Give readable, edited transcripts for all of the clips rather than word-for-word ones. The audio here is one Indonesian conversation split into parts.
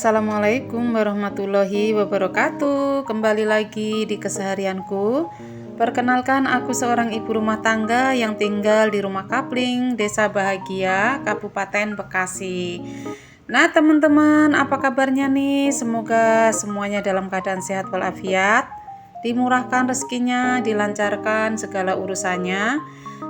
Assalamualaikum warahmatullahi wabarakatuh. Kembali lagi di keseharianku. Perkenalkan, aku seorang ibu rumah tangga yang tinggal di Rumah Kapling, Desa Bahagia, Kabupaten Bekasi. Nah teman-teman, apa kabarnya nih? Semoga semuanya dalam keadaan sehat walafiat, dimurahkan rezekinya, dilancarkan segala urusannya,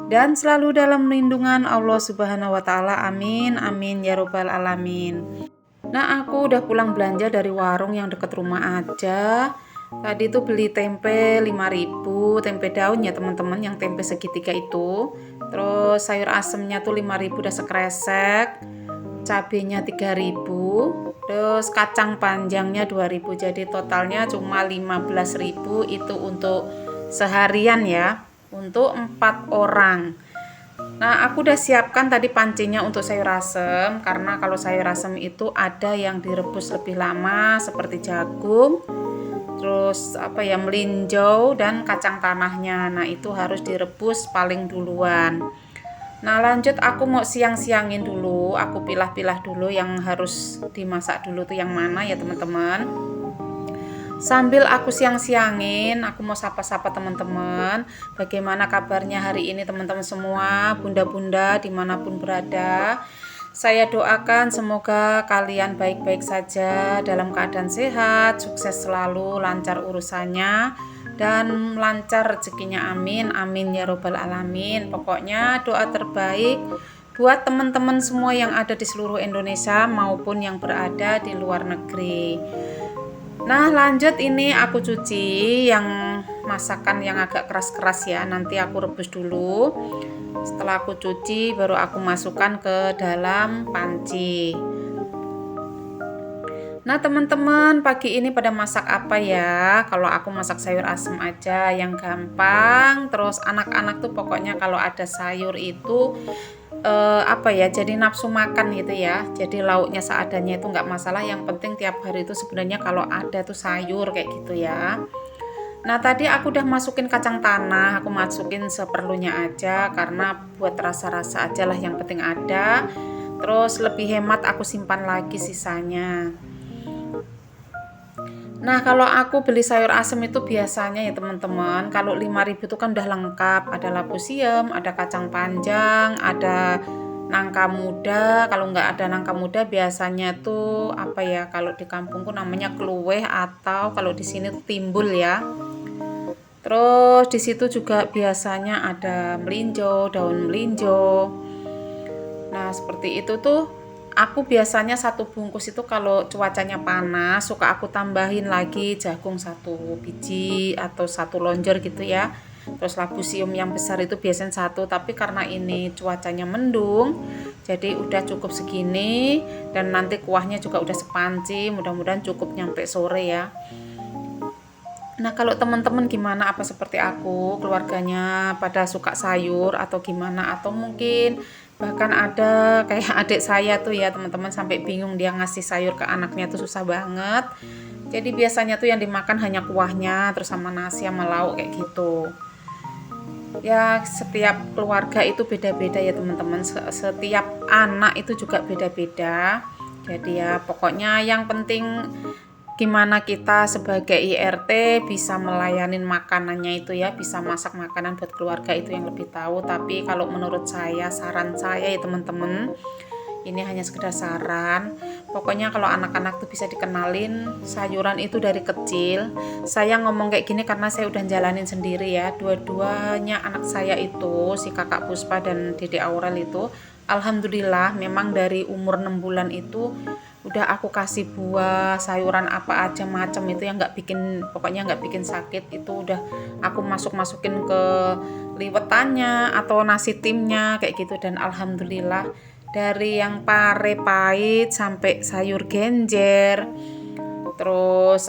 dan selalu dalam lindungan Allah Subhanahu wa Ta'ala. Amin, amin ya Robbal 'Alamin. Nah, aku udah pulang belanja dari warung yang deket rumah aja. Tadi tuh beli tempe 5.000, tempe daun ya teman-teman, yang tempe segitiga itu. Terus sayur asemnya tuh 5.000 udah sekresek. Cabenya 3.000. Terus kacang panjangnya 2.000. Jadi totalnya cuma 15.000, itu untuk seharian ya, untuk 4 orang. Nah, aku udah siapkan tadi pancinya untuk sayur asem, karena kalau sayur asem itu ada yang direbus lebih lama seperti jagung, terus melinjau dan kacang tanahnya. Nah, itu harus direbus paling duluan. Nah, lanjut aku mau siang-siangin dulu, aku pilah-pilah dulu yang harus dimasak dulu tuh yang mana ya teman-teman. Sambil aku siang-siangin, aku mau sapa-sapa teman-teman. Bagaimana kabarnya hari ini teman-teman semua, bunda-bunda dimanapun berada. Saya doakan semoga kalian baik-baik saja, dalam keadaan sehat, sukses selalu, lancar urusannya, dan lancar rezekinya. Amin, amin ya Robbal 'Alamin. Pokoknya doa terbaik buat teman-teman semua yang ada di seluruh Indonesia maupun yang berada di luar negeri. Nah, lanjut ini aku cuci yang masakan yang agak keras-keras ya. Nanti aku rebus dulu. Setelah aku cuci baru aku masukkan ke dalam panci. Nah, teman-teman, pagi ini pada masak apa ya? Kalau aku masak sayur asem aja yang gampang. Terus anak-anak tuh pokoknya kalau ada sayur itu jadi nafsu makan gitu ya. Jadi lauknya seadanya itu nggak masalah, yang penting tiap hari itu sebenarnya kalau ada tuh sayur kayak gitu ya. Nah, tadi aku udah masukin kacang tanah, aku masukin seperlunya aja karena buat rasa-rasa aja lah, yang penting ada. Terus lebih hemat aku simpan lagi sisanya. Nah, kalau aku beli sayur asem itu biasanya ya teman-teman, kalau 5.000 itu kan udah lengkap, ada labu siam, ada kacang panjang, ada nangka muda. Kalau nggak ada nangka muda biasanya tuh kalau di kampungku namanya kluweh, atau kalau di sini tuh timbul ya. Terus di situ juga biasanya ada melinjo, daun melinjo. Nah, seperti itu tuh aku biasanya satu bungkus itu kalau cuacanya panas suka aku tambahin lagi jagung 1 biji atau 1 lonjor gitu ya. Terus labu sium yang besar itu biasanya 1, tapi karena ini cuacanya mendung jadi udah cukup segini, dan nanti kuahnya juga udah sepanci, mudah-mudahan cukup nyampe sore ya. Nah, kalau teman-teman gimana, apa seperti aku, keluarganya pada suka sayur atau gimana, atau mungkin bahkan ada kayak adik saya tuh ya teman-teman, sampai bingung dia ngasih sayur ke anaknya tuh susah banget. Jadi biasanya tuh yang dimakan hanya kuahnya terus sama nasi sama lauk kayak gitu. Ya, setiap keluarga itu beda-beda ya teman-teman. Setiap anak itu juga beda-beda. Jadi ya pokoknya yang penting gimana kita sebagai IRT bisa melayanin makanannya itu ya, bisa masak makanan buat keluarga, itu yang lebih tahu. Tapi kalau menurut saya, saran saya ya teman-teman, ini hanya sekedar saran. Pokoknya kalau anak-anak tuh bisa dikenalin sayuran itu dari kecil. Saya ngomong kayak gini karena saya udah jalanin sendiri ya. Dua-duanya anak saya itu, si kakak Puspa dan Dede Aurel itu, alhamdulillah memang dari umur 6 bulan itu udah aku kasih buah sayuran apa aja macam itu yang pokoknya nggak bikin sakit, itu udah aku masukin ke liwetannya atau nasi timnya kayak gitu. Dan alhamdulillah dari yang pare pahit sampai sayur genjer, terus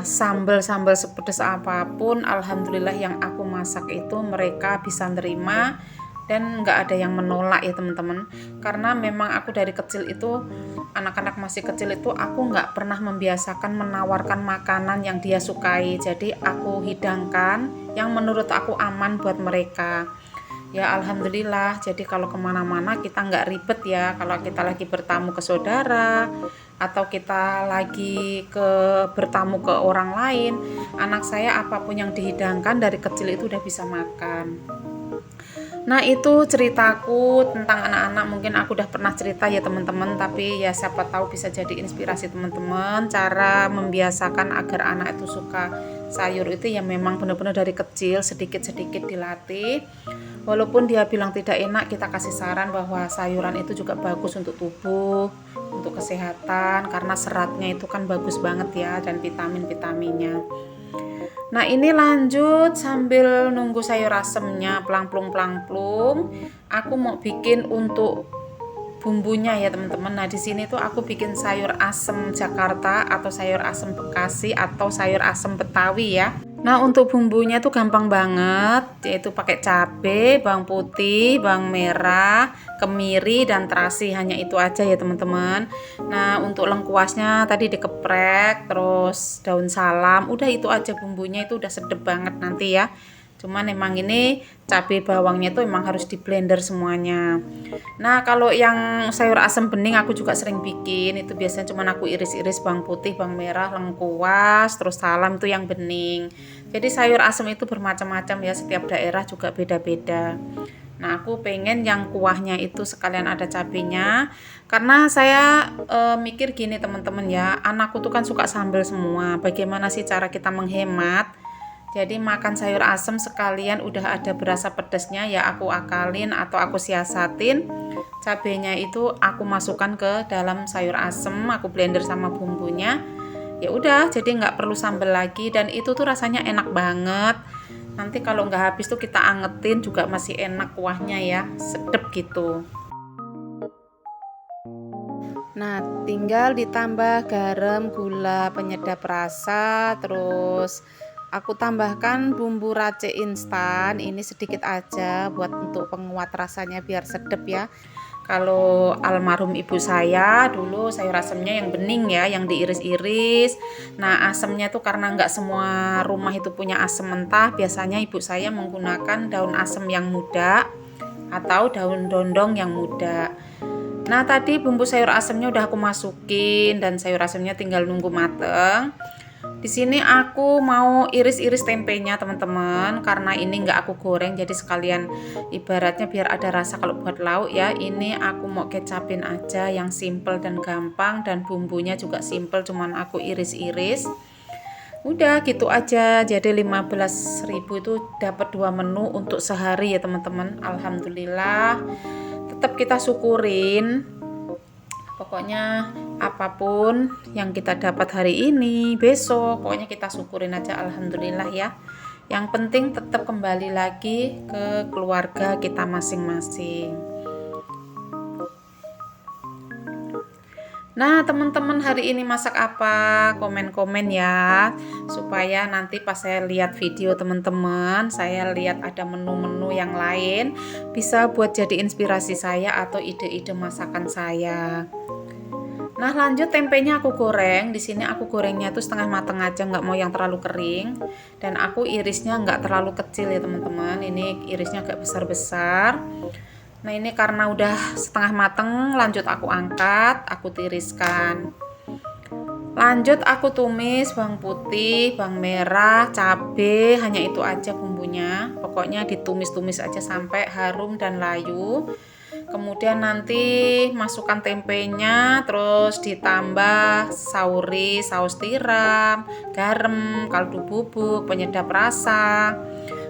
sambal sepedes apapun, alhamdulillah yang aku masak itu mereka bisa nerima dan nggak ada yang menolak ya teman-teman. Karena memang aku dari kecil itu, anak-anak masih kecil itu aku nggak pernah membiasakan menawarkan makanan yang dia sukai. Jadi aku hidangkan yang menurut aku aman buat mereka. Ya alhamdulillah, jadi kalau kemana-mana kita nggak ribet ya, kalau kita lagi bertamu ke saudara atau kita lagi bertamu ke orang lain, anak saya apapun yang dihidangkan dari kecil itu udah bisa makan. Nah itu ceritaku tentang anak-anak, mungkin aku udah pernah cerita ya teman-teman, tapi ya siapa tahu bisa jadi inspirasi teman-teman cara membiasakan agar anak itu suka sayur itu ya memang benar-benar dari kecil sedikit-sedikit dilatih. Walaupun dia bilang tidak enak, kita kasih saran bahwa sayuran itu juga bagus untuk tubuh, untuk kesehatan, karena seratnya itu kan bagus banget ya, dan vitamin-vitaminnya. Nah ini lanjut sambil nunggu sayur asemnya pelang-plung, aku mau bikin untuk bumbunya ya teman-teman. Nah di sini tuh aku bikin sayur asem Jakarta atau sayur asem Bekasi atau sayur asem Betawi ya. Nah untuk bumbunya tuh gampang banget, yaitu pakai cabai, bawang putih, bawang merah, kemiri dan terasi, hanya itu aja ya teman-teman. Nah untuk lengkuasnya tadi dikeprek, terus daun salam, udah itu aja bumbunya, itu udah sedep banget nanti ya. Cuman emang ini cabai bawangnya tuh emang harus di blender semuanya. Nah kalau yang sayur asem bening aku juga sering bikin, itu biasanya cuman aku iris-iris bawang putih, bawang merah, lengkuas, terus salam itu yang bening. Jadi sayur asem itu bermacam-macam ya, setiap daerah juga beda-beda. Nah aku pengen yang kuahnya itu sekalian ada cabenya, karena saya mikir gini teman-teman ya, anakku tuh kan suka sambal semua, bagaimana sih cara kita menghemat. Jadi makan sayur asem sekalian udah ada berasa pedasnya ya aku akalin atau aku siasatin. Cabenya itu aku masukkan ke dalam sayur asem, aku blender sama bumbunya. Ya udah, jadi nggak perlu sambal lagi, dan itu tuh rasanya enak banget. Nanti kalau nggak habis tuh kita angetin juga masih enak kuahnya ya, sedep gitu. Nah, tinggal ditambah garam, gula penyedap rasa, terus aku tambahkan bumbu racik instan, ini sedikit aja buat untuk penguat rasanya biar sedep ya. Kalau almarhum ibu saya dulu sayur asemnya yang bening ya, yang diiris-iris. Nah asemnya tuh karena nggak semua rumah itu punya asem mentah, biasanya ibu saya menggunakan daun asem yang muda atau daun dondong yang muda. Nah tadi bumbu sayur asemnya udah aku masukin dan sayur asemnya tinggal nunggu mateng. Di sini aku mau iris-iris tempenya teman-teman, karena ini nggak aku goreng, jadi sekalian ibaratnya biar ada rasa kalau buat lauk ya. Ini aku mau kecapin aja yang simple dan gampang, dan bumbunya juga simple, cuman aku iris-iris. Udah gitu aja, jadi 15.000 itu dapat 2 menu untuk sehari ya teman-teman. Alhamdulillah, tetap kita syukurin. Pokoknya apapun yang kita dapat hari ini, besok, pokoknya kita syukurin aja, alhamdulillah ya. Yang penting tetap kembali lagi ke keluarga kita masing-masing. Nah teman-teman hari ini masak apa? Komen-komen ya, supaya nanti pas saya lihat video teman-teman, saya lihat ada menu-menu yang lain, bisa buat jadi inspirasi saya atau ide-ide masakan saya. Nah lanjut tempenya aku goreng. Di sini aku gorengnya tuh setengah mateng aja, nggak mau yang terlalu kering. Dan aku irisnya nggak terlalu kecil ya teman-teman. Ini irisnya agak besar-besar. Nah ini karena udah setengah mateng, lanjut aku angkat, aku tiriskan. Lanjut aku tumis bawang putih, bawang merah, cabai, hanya itu aja bumbunya. Pokoknya ditumis-tumis aja sampai harum dan layu. Kemudian nanti masukkan tempenya, terus ditambah sauri, saus tiram, garam, kaldu bubuk, penyedap rasa.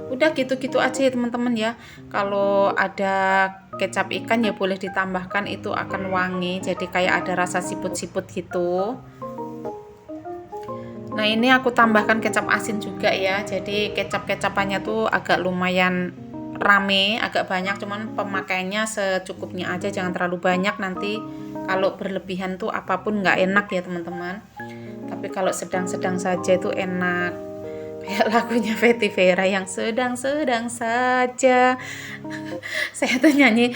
Udah gitu-gitu aja ya teman-teman ya. Kalau ada kecap ikan ya boleh ditambahkan, itu akan wangi, jadi kayak ada rasa siput-siput gitu. Nah ini aku tambahkan kecap asin juga ya, jadi kecap-kecapannya tuh agak lumayan rame, agak banyak, cuman pemakaiannya secukupnya aja, jangan terlalu banyak, nanti kalau berlebihan tuh apapun nggak enak ya teman-teman. Tapi kalau sedang-sedang saja itu enak. kayak lagunya Fetty Vera yang sedang-sedang saja. Saya tuh nyanyi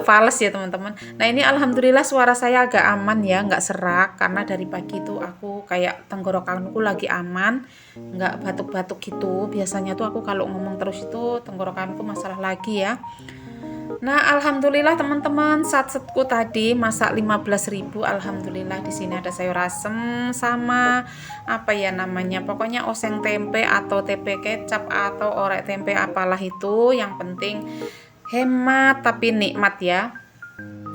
fals ya teman-teman. Nah ini alhamdulillah suara saya agak aman ya, nggak serak, karena dari pagi tuh aku kayak tenggorokanku lagi aman, nggak batuk-batuk gitu. Biasanya tuh aku kalau ngomong terus itu tenggorokanku masalah lagi ya. Nah, alhamdulillah teman-teman, satsetku tadi masak 15.000. Alhamdulillah di sini ada sayur asem sama apa ya namanya? Pokoknya oseng tempe atau tempe kecap atau orek tempe apalah itu, yang penting hemat tapi nikmat ya.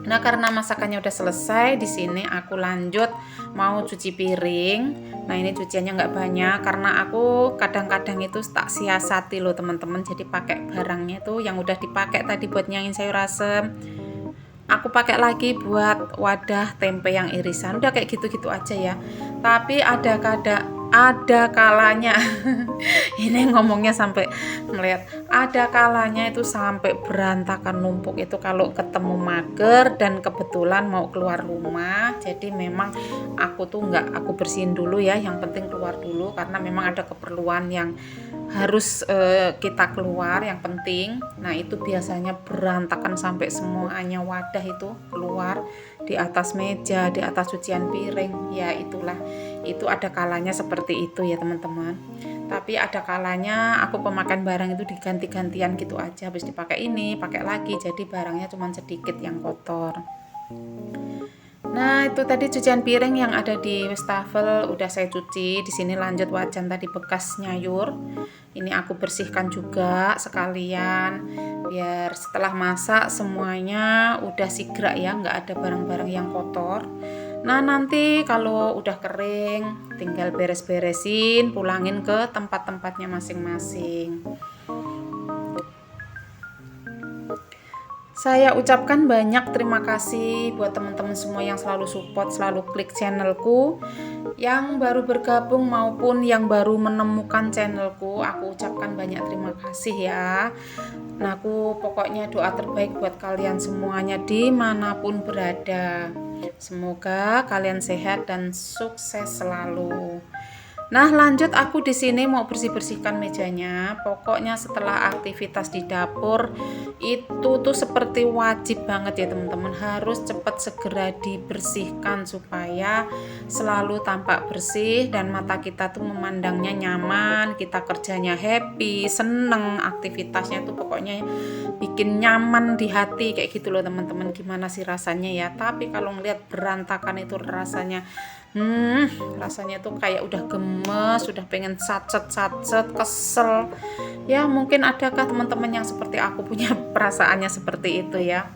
Nah, karena masakannya udah selesai, di sini aku lanjut mau cuci piring. Nah, ini cuciannya nggak banyak karena aku kadang-kadang itu tak siasati loh teman-teman. Jadi pakai barangnya tuh yang udah dipakai tadi buat nyangin sayur asem, aku pakai lagi buat wadah tempe yang irisan. Udah kayak gitu-gitu aja ya. Tapi ada kalanya ini ngomongnya sampai melihat, ada kalanya itu sampai berantakan numpuk itu kalau ketemu mager dan kebetulan mau keluar rumah. Jadi memang aku tuh aku bersihin dulu ya, yang penting keluar dulu karena memang ada keperluan yang harus kita keluar yang penting. Nah itu biasanya berantakan sampai semuanya wadah itu keluar di atas meja, di atas cucian piring. Ya itulah, itu ada kalanya seperti itu ya teman-teman. Tapi ada kalanya aku pemakaian barang itu diganti-gantian gitu aja, habis dipakai ini pakai lagi, jadi barangnya cuma sedikit yang kotor. Nah itu tadi cucian piring yang ada di wastafel udah saya cuci. Di sini lanjut wajan tadi bekas nyayur, ini aku bersihkan juga sekalian biar setelah masak semuanya udah sigrak ya, nggak ada barang-barang yang kotor. Nah nanti kalau udah kering tinggal beres-beresin, pulangin ke tempat-tempatnya masing-masing. Saya ucapkan banyak terima kasih buat teman-teman semua yang selalu support, selalu klik channelku, yang baru bergabung maupun yang baru menemukan channelku. Aku ucapkan banyak terima kasih ya. Nah aku pokoknya doa terbaik buat kalian semuanya dimanapun berada. Semoga kalian sehat dan sukses selalu. Nah, lanjut aku di sini mau bersih-bersihkan mejanya. Pokoknya setelah aktivitas di dapur itu tuh seperti wajib banget ya teman-teman, harus cepat segera dibersihkan supaya selalu tampak bersih dan mata kita tuh memandangnya nyaman, kita kerjanya happy, seneng, aktivitasnya tuh pokoknya bikin nyaman di hati kayak gitu loh teman-teman. Gimana sih rasanya ya? Tapi kalau ngeliat berantakan itu rasanya tuh kayak udah gemes, udah pengen sacet, kesel. Ya mungkin adakah teman-teman yang seperti aku punya perasaannya seperti itu ya.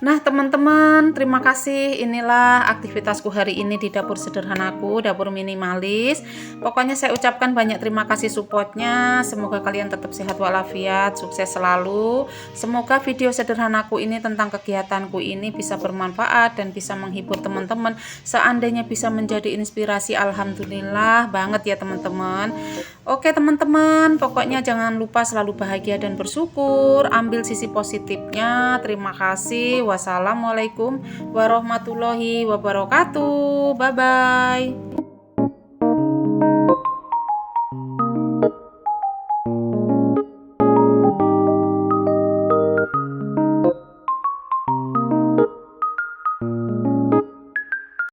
Nah teman-teman, terima kasih. Inilah aktivitasku hari ini di dapur sederhanaku, dapur minimalis. Pokoknya saya ucapkan banyak terima kasih supportnya. Semoga kalian tetap sehat walafiat, sukses selalu. Semoga video sederhanaku ini tentang kegiatanku ini bisa bermanfaat dan bisa menghibur teman-teman. Seandainya bisa menjadi inspirasi, alhamdulillah banget ya teman-teman. Oke teman-teman, pokoknya jangan lupa selalu bahagia dan bersyukur. Ambil sisi positifnya. Terima kasih. Wassalamualaikum warahmatullahi wabarakatuh. Bye bye.